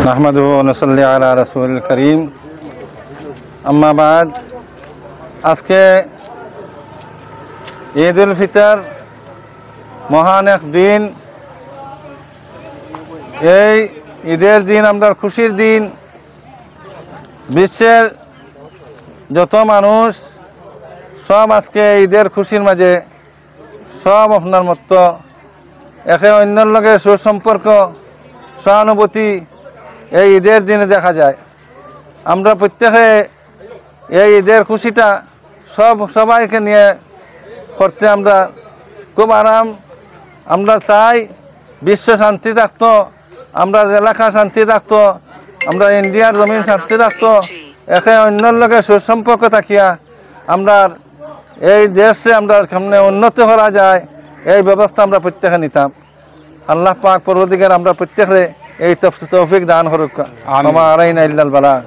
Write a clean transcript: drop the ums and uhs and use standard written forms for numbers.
নাহমাদুহু ওয়া নুসাল্লি আলা রাসূলিল কারীম। আম্মা বাদ, আজকে ঈদ উল ফিতর মহান এক দিন। এই ঈদের দিন আমরা খুশির দিন। বিশ্বের যত মানুষ সব আজকে ঈদের খুশির মাঝে সব আপনার মতো একে অন্যের লগে সুসম্পর্ক সহানুভূতি এই ঈদের দিনে দেখা যায়। আমরা প্রত্যেকে এই ঈদের খুশিটা সবাইকে নিয়ে করতে আমরা খুব আরাম। আমরা চাই বিশ্ব শান্তি থাকতো, আমরা এলাকা শান্তি থাকতো, আমরা ইন্ডিয়ার জমিন শান্তি থাকতো, একে অন্যের লগে সুসম্পর্ক থাকিয়া আমরা এই দেশে আমরা সামনে উন্নতি করা যায় এই ব্যবস্থা আমরা প্রত্যেকে নিতাম। আল্লাহ পাক পরবর্তীকার আমরা প্রত্যেকে এই তৌফিক দান করুক। আমা আলাইনা ইল্লাল বালাগ।